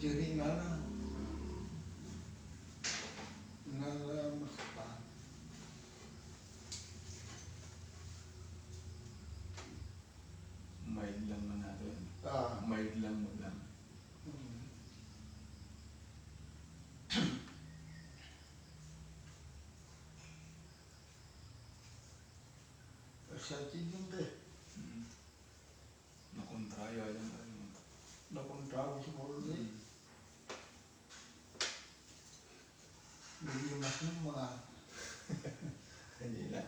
Jerry nga na. Masaktan. Mild lang man natin. Ah. Mild lang mo lang. Sa tigil Nakontraya yan. nakontrago siguro din. Hindi mas ng mga Hindi na.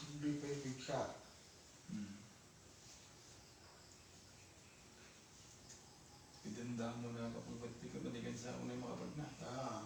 hindi pa ipigsa. Idanda mo na kapag ba't di ka balikan sa unay makapag na. Ah.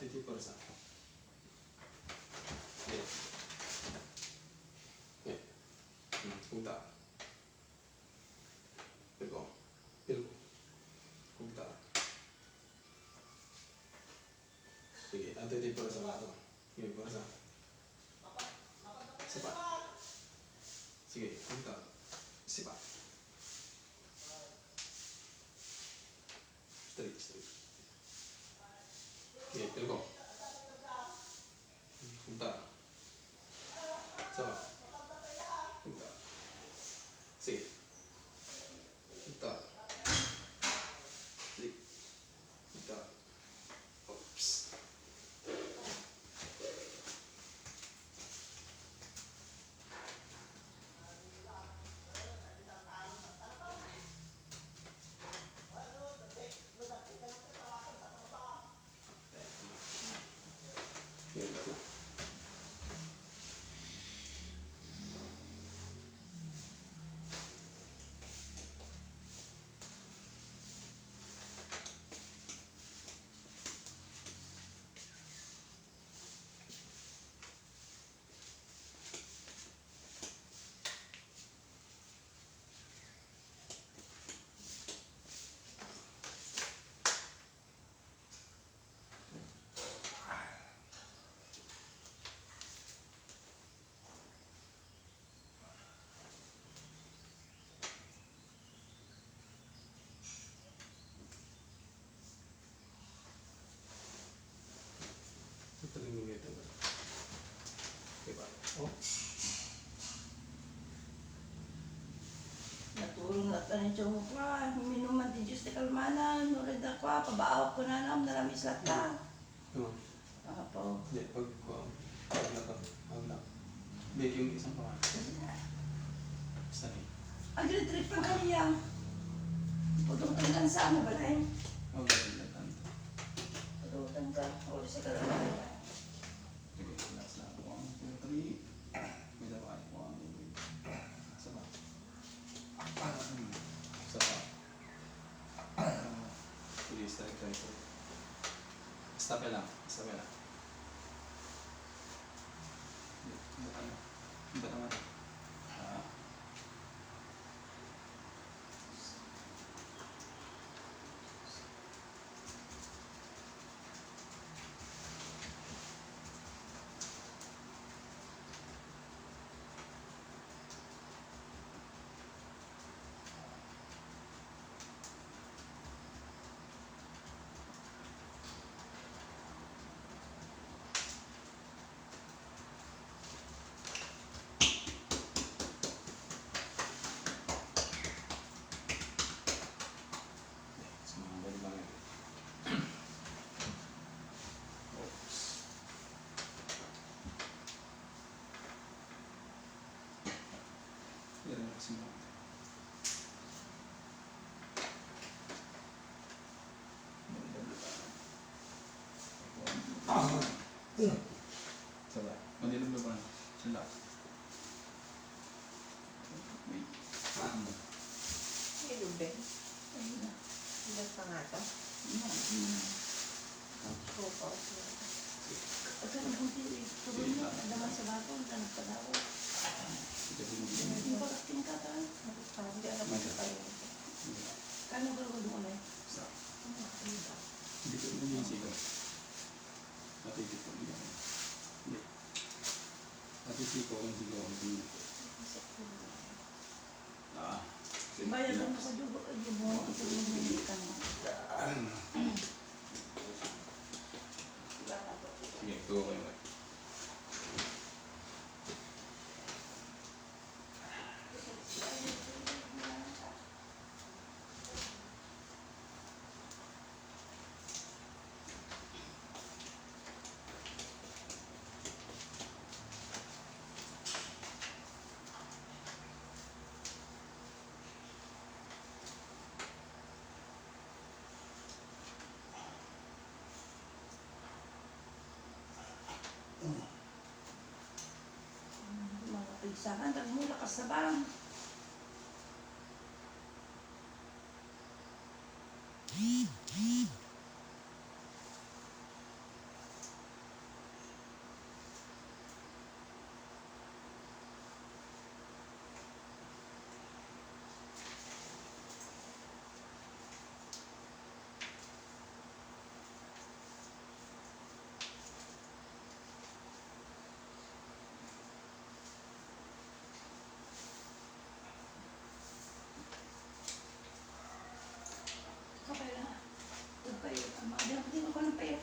Ito yung parsa. Yeah. Yeah. Punta. Pilko. Pilko. Punta. Sige, ito yung parsa ka ito. Sige, parsa. Sipa. Sige, punta. Sipa. Straight, straight. Sige, pilko. Punta. Sipa. Punta. Sige. Punta. Sige. Punta. Oops. Yan lang. Ito rin yung ito. Diba? Oh. Natulong na tayo sa mukha. Minuman di Diyos na kalmanan. Nulad ako, pabaawak ko na naman. Nalamis lahat na. Ano? Apo. Hindi, pag na to. Pag na. Bake yung isang pangalan. Basta rin. Agri-trip ang kaniya. Putong-tang ka sa ano ba lang? Huwag natin na tanto. Putong-tang ka. Uli sa kalmanan. Sige, last na. 1, 2, 3. May dapat. 1, 2, 3. Isa pa. Isa pa. Sige, strike, strike. Stop ka lang. Stop ka lang. Ba't naman? Sumabay lang yan. Oops. Yan ang sumabay. Sabay. Manilog na ba na? Sila. Wait. May lubeng. Ayun na. Ilan pa nga ito? Sopa. Pagka nagpunti, tuloy mo. Nadaman sa bato. Nagpadawa. Ito yung Yung pagkating ka ka. Hindi alam mo pa yun. Kano gawin mo na? Sa. Hindi ko nag-iisip ko. Natitip ko niya. Hindi. Natitip ko kung siguro ang pinili ko. Bayad ang nakadugo. Yung mga tuloy mo hindi ka mo. Sige, tuwa ko yung Mga pigsakan. Tagmula ka sa bang.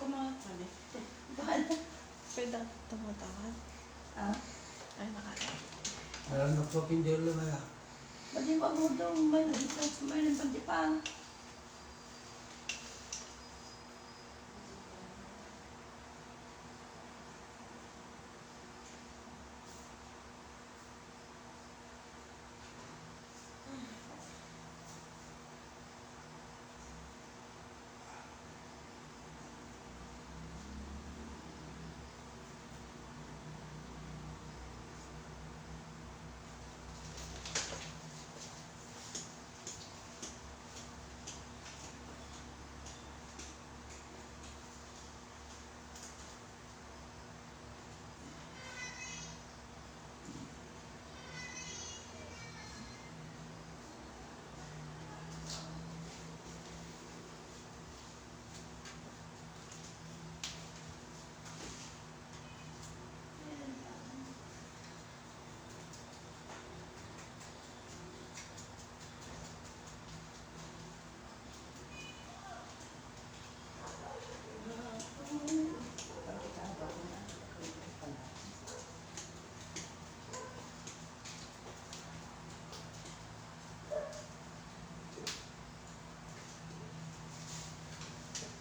ko mga kali. Bahala. Pwede tumutawad. Ah, Ay, nakakaya. Meron na po kindilo na yan. pwede ba mo daw may pagdipang.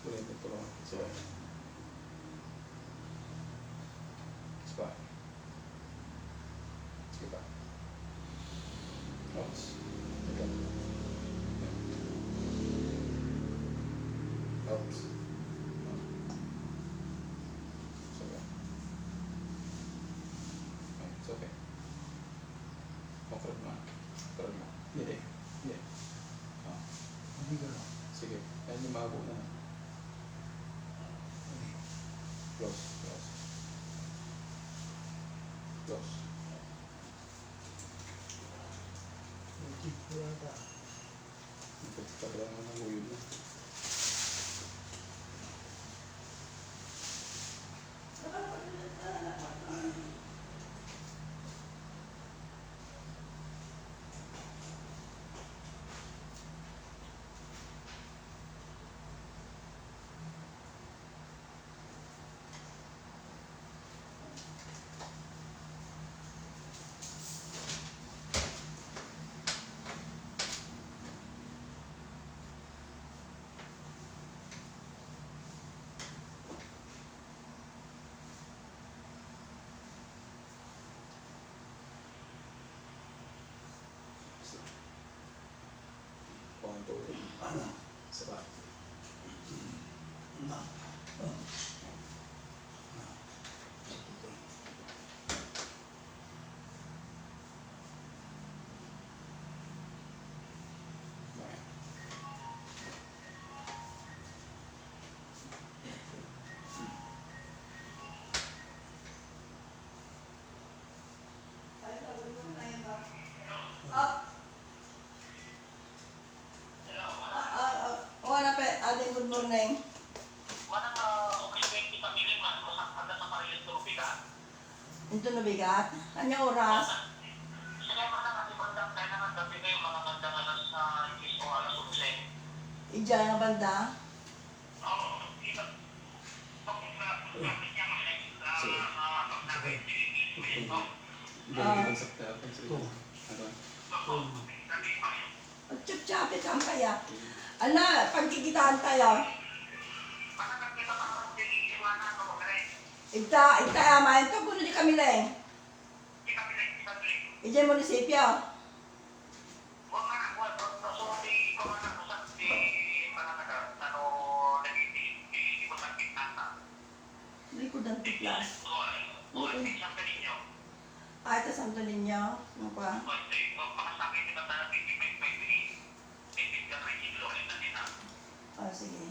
Boleh tolong coba. Coba. Coba. Out. Coba. Out. Coba. It's okay. Kerma. Kerma. Jadi. Ya. Hindi ka lang. Sige. Yan yung bago na. Close. Close. Close. Tip ko yata. Nagpagkakaroon ng huyod na. Konto. Ano? Sarap. Na. Baik. Wala pa, ate, good morning. Ito na bigat. Kanya oras. Ija nga banda. Ganyan sa telepon sa Ito. Ano? Chup-chapit ang kaya. Ana, pagkikitaan tayo. Ita ama, ito kuno di kami lang. Ija munisipyo. Likod ng tiplas. Ah, ito Santo Niño. Ano pa? Ah, sige.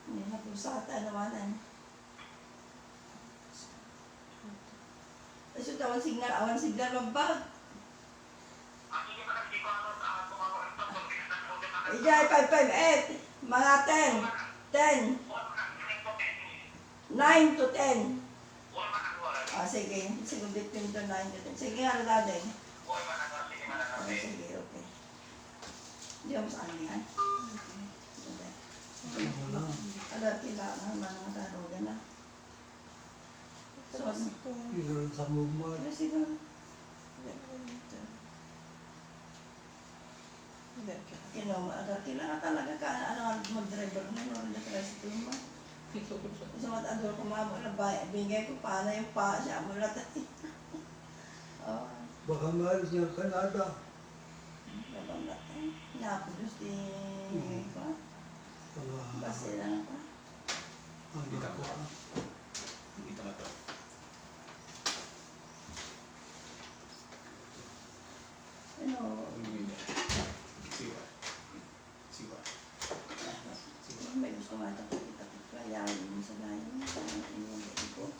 Hindi na po sa tanawanan. Kasi ito, awan signal magbag. Ija, 558. Mga 10. 10. 9 to 10. Ah, sige. Sige, between to 9 to 10. Sige nga, dadeng. Sige, okay. Hindi ako saan yan. Okay. Wala. Ada kailangan mga tarugan na. So, Tigil sa mumot. ano siguro? Ada kailangan talaga ka, ano, mag-driver na yun, na tricycle mo. So, adol ko mamo na ba, bingay ko paano yung paa siya mo na tayo. Oh, Baka maalis niya Canada. babang na tayo. Napudus di ko. Mga Basta lang ako. ano ko. Hindi ka na to. Ano, Siwa. Siwa. may gusto nga ito kita ko. Kaya yun sa gayon. Parang inyong baby box.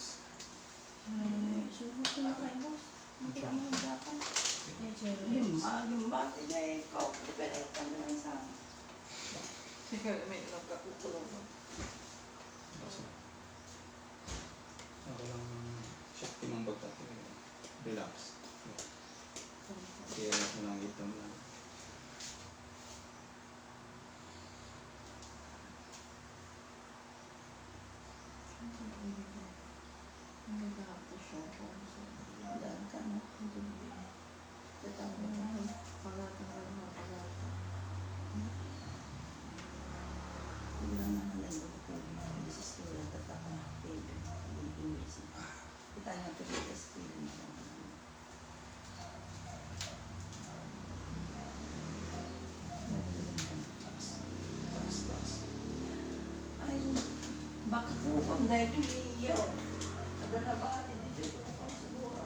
Subok ko na kayo, boss. Hindi ka mga dapat. Gimba. Sige, ikaw. Pero kami lang sa akin. Sige, may nagkakukulong mo. Ako lang shakti mong bagtat. Relax. Kaya mo lang ito mo lang. Daan ka na. Tatawag mo. Bilang na lang ko. This is still ang tataka. English. Kita nga ito dito sa film. Ay, baka po kung dahil tumiyo. Ada na ba atin dito ko siguro.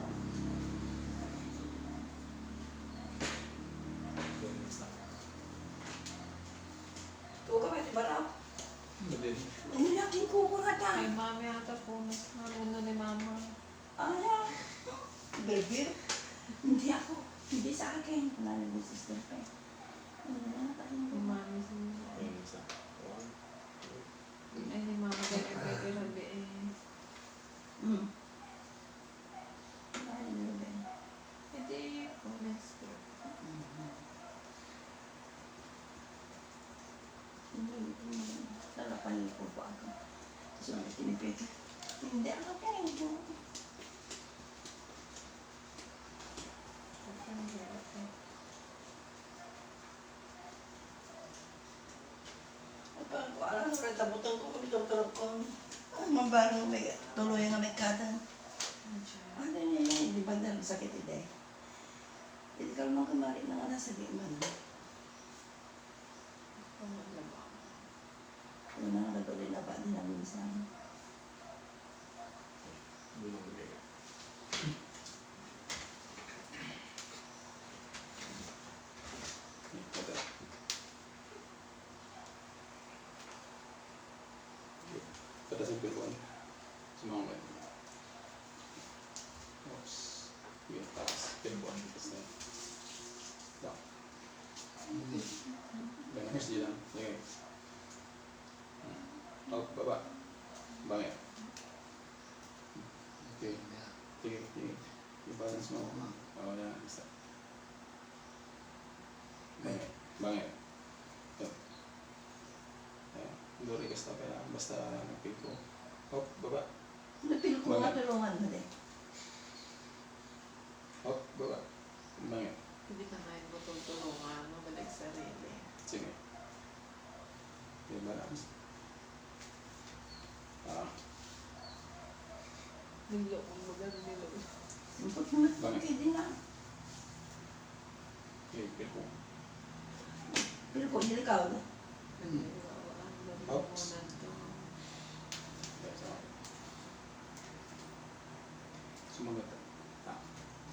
Tuwa ka ba ito barap? Hindi. Hindi natin kuko nga ta. Ay, mami ata po. Marunong ni mama. Ano? Baby? Hindi ako. Hindi sa akin. Wala na yung sister ko eh. Ano na tayo? Ni mami si... Ay, ni mama kaya pwede rabi eh. Ay, ano ba? Hindi po, next year. Lalapan ko pa ako. So, tinipid. Hindi ako kayo. Apa ko alam sa tabutan ko kung doktor ko. Mabarang may tuloy nga may kada. Ano niya, di ba dahil sakit ide? Hindi ka naman kumari na nga nasa di man. Ano na nga nagulay na ba din ang minsan. Patasin ko yun. Sumangan. Oops. Yung taas. Pinbuan dito sa down. Ganyan. Mas di lang. Sige. Up, baba. Bangit. Okay. Sige. I-balance mo. Oo, yan. Isa. Bangit. Ito. Ayan. Dori ka stop kaya basta nag-pick ko. Hop, baba. Napil ko nga tulungan mo din. Hop, baba. Bangit. Hindi ka na yung matutulungan, mabalik sarili. Sige. Okay, balance. Nilo, kung baga, nilo. Okay din na. Okay, pick ko. Pero kung hindi ka, Oops. Sumagat.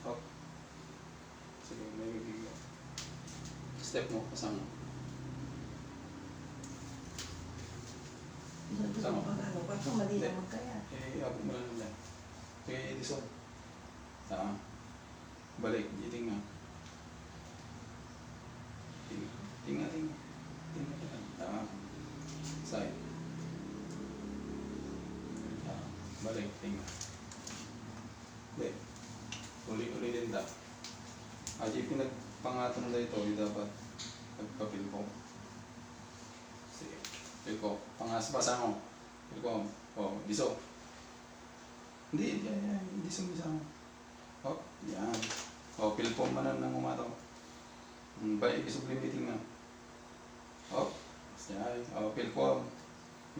Hop. Sige, may bibigyan. Step mo, kasama. Sama pa ano ka, mali naman kaya. Abot mo lang lang. Sige, disol. Balik, iting nga. Tinga. Side. Balik, tinga. Hindi. Uli din ta. Aji pangatong na ito, yung dapat nagpapil ko. Sige, pil ko. Pangasbasa mo. Pil ko. O, biso. Hindi, yan. Hindi sumisa mo. O, yan. O, pil ko manan ng umataw. Ba, isublimating nga. O, yan. O, pil ko.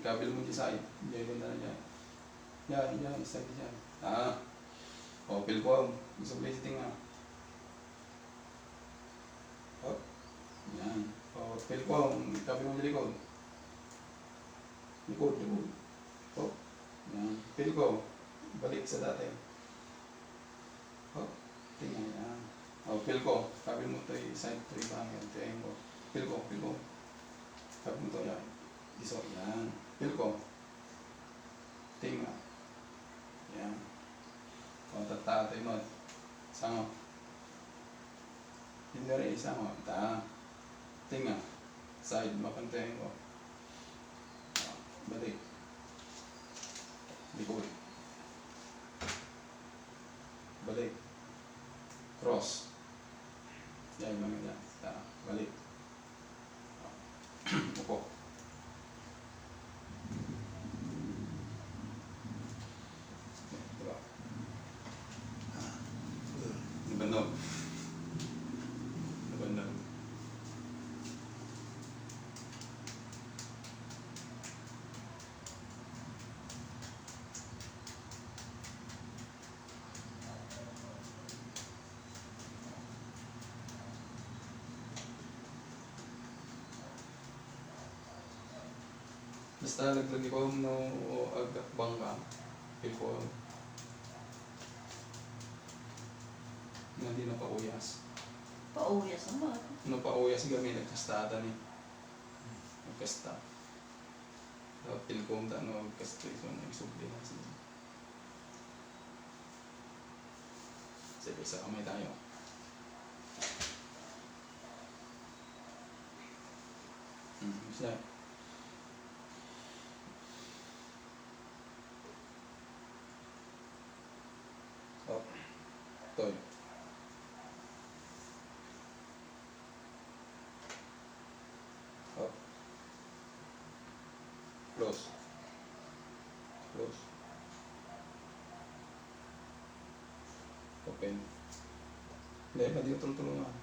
Ikabil mo dyan sa'yo. Diyan yung na dyan. Yan, isa dyan. O, pil ko. Isublimating nga. O, yan. O, pil ko. Ikabil mo dyan likod. Likod. O, yan. Pil ko. Balik sa dati. O, tingnan yan. O, pil ko. Kabil mo ito yung side to yung bangin. Tingnan ko. Pil ko. Kabil mo ito yan. Iso, yan. Pil ko. Tingnan. Yan. O, tatatay mo. Sango. Hindi rin isa mo. Tingnan. Side. Makantayin ko. O, balik. Likod. Balik. Cross. Yan, mga yan. Balik. Upo. Diba? Nabandog. Basta naglagi ko no agakbang ka. Feel ko na hindi na pauyas. Pauyas ang bata. No pauyas gamit nagkastada ni. Nagkasta. Feel ko na nagkasta ito na isubli na siya. Sige, sa kamay tayo. Siya. Up. Toy. Up. Close. Open. Hindi, pwede ko tulungan.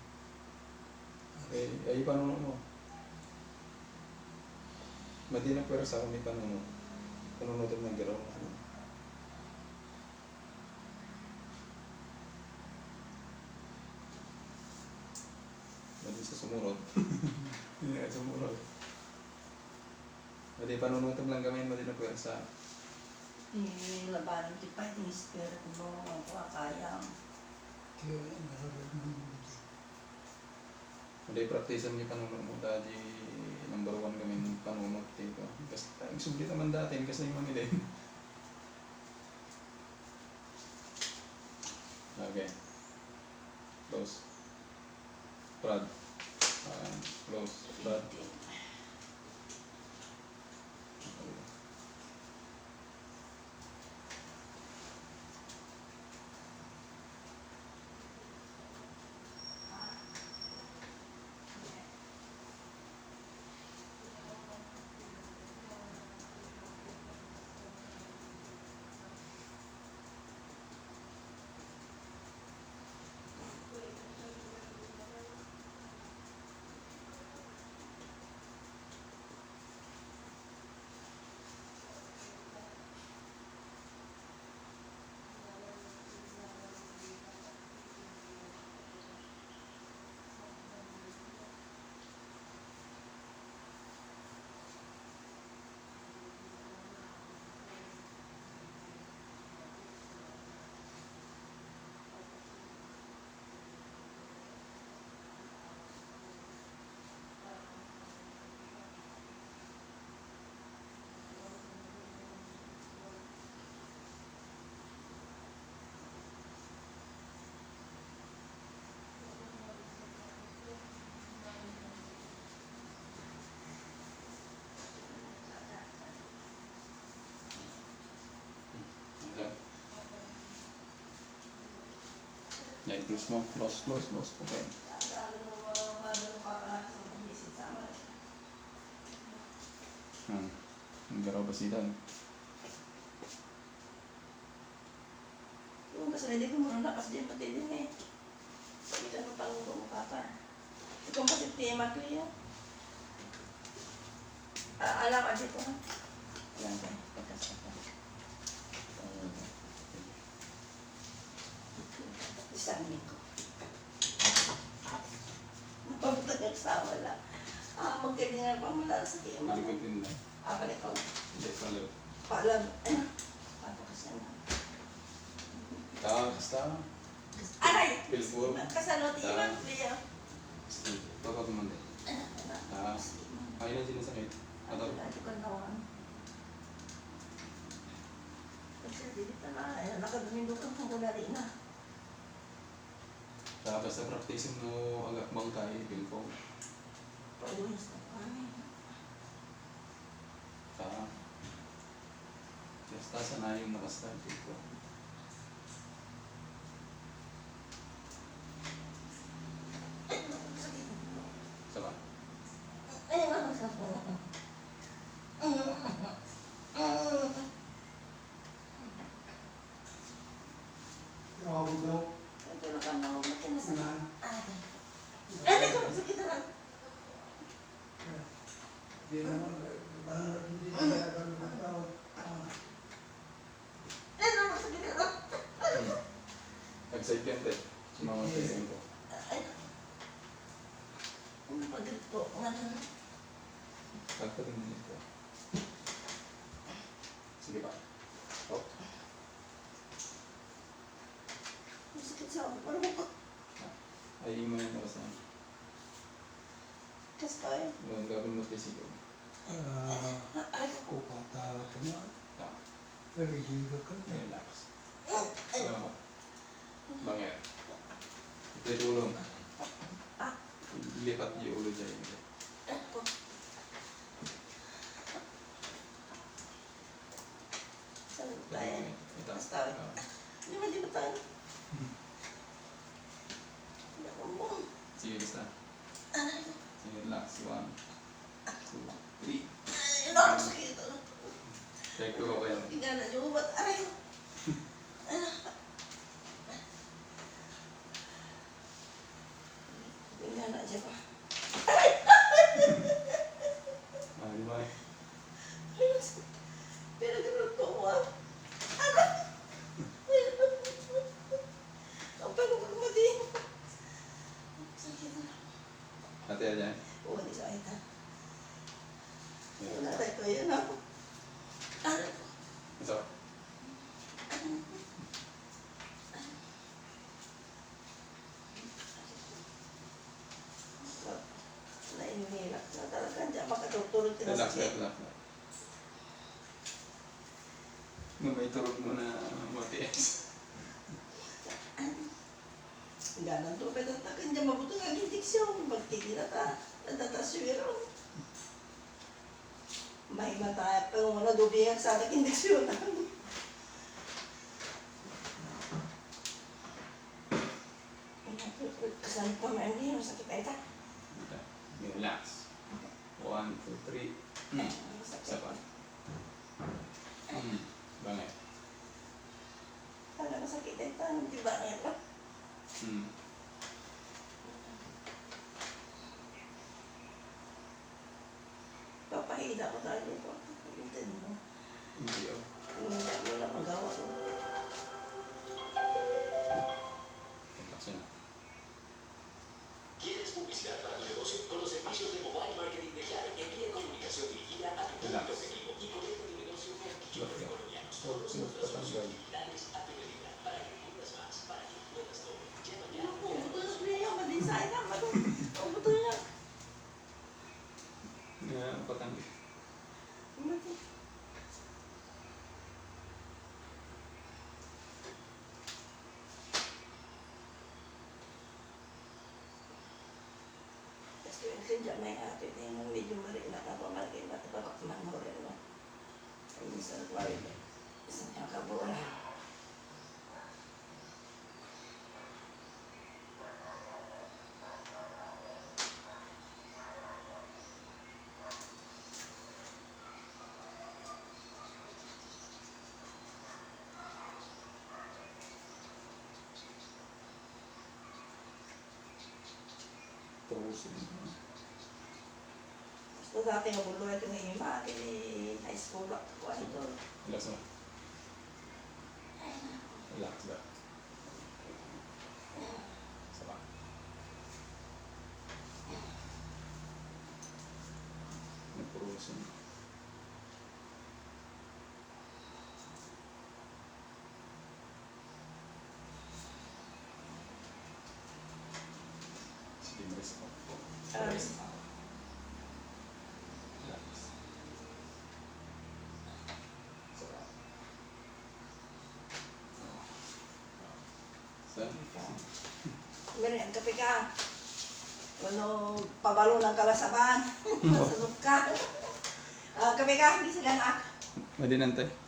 Ay, panunod mo. Madi na pwera sa kung may panunod. Panunod ng garaw. Madi sa sumunod. Hindi ka sumunod. Madi panunod lang gawin, madi na pwera sa Labanan ti fighting spirit mo, ang kaya. Kaya nararamdaman mo. Madi praktisan niyo panunod mo. Dadi number 1 kami ng panunod. Kasi tayong sublit naman dati, kasi yung mamili. Okay. Close. Brad. Close. Brad. Yan, close mo. Close. Okay. Basidan. Yung kasali ko muna lakas din pati din eh. Kita mo pang bumukha pa. Itong kasi tema ko yun. Alam ka dito ha? Yan ba? Pagkasa pa. Isang ko. Napapatagal sa wala. Magkalingan pa mula sa tema. Malikot din lang. Balik ko. Hindi, pala. Paalam. Papakasan na. Basta. Aray! Pilpul. Kasaloti man, Leo. Baka kumanda. Ayun ang sinasakit. Ano ka nawan? Kasi dito na, nakadumindok ang pangkulari na. Basta practice mo agak bangkay, pilpul. Pag-uwis na kami. Basta sana yung nakastart dito. Saba? Ay, ano sa po? Grabe daw. Ito na ka na, mati na sa... Unahan. Ay, ito, sakit na lang. Hindi naman, hindi kaya ganun ang tao. Ay, ano, sakit na lang. Nag-side yan din. Mga testing ko. Ay, ano pa dito? Ano? Pagpating din ito. Sige pa. Oh. Sakit sa ako. Ano ko? Ay, mo yung nakasama. Kas tayo. Yung gawin mo testing. Ay, Kupata ka na. Tama. Pero hindi ka na. Relax. Salamat. Bangyan. Ito yung tulong. Lipat yung ulo dyan. saan tayo? Ito. Kas tayo. Di ba tayo? Hindi ako mo. Sige, basta. Aray, Sige, relax. 1, 2, 3. ay, ano, sakit. Check ko ba yan? Tingnan yung ubat. Aray, tingnan na siya pa. Di ba? Pero ganun to mo ah. Ang palo ko kumating. Sakit na. Ate, ayan. Oo, di sakit ha. Naray ko yun ako. Aray ko. Ito. Nainihilak na talaga. Diyan makatutulog ka na Relax, sakit. relax. May turog mo na matiis. Ganang tubig ang takin. Diyan mabuto nga gintiksyon. Pagtigil na ta. Natataswiro. May mataya pa yung mga dubiyang sa ating indiksyon. Saan pa may hindi yung sakit ay ta? Relax. 1, 2, 3. Isa pa. Bangay. Talaga sakit ay ta. Hindi ba ngayon? Papahida ko tayo dito. Pintin mo. Hindi ako. Hindi mo na magawa. Relax na. ¿Quieres publicidad para tu negocio? Con los servicios de mobile marketing de Claro, envía comunicación dirigida a tu público objetivo y conecta tu negocio con millones de colombianos. Conoce nuestras soluciones digitales a tu medida para que vendas más, para que puedas todo. Llama ya. Ang buto na siya. Madinsay na. Ang buto na. Patanggi. Kasi yung may ate na yung medyo marina na pamalagay na tabak man mo rin na. Ay, isang kwari na. Isang niyang kabura. Pusin. Gusto dati nga bulo ito ng ima, kini high school ako ito. Relax mo. Relax ba? Sama. Pusin. Sige, maris ako. Relax. Sarap. Saan? Meron ang kape ka. Ano, pabalo ng kalasaban. Masunod ka. Kape ka, hindi sila na. Madinante.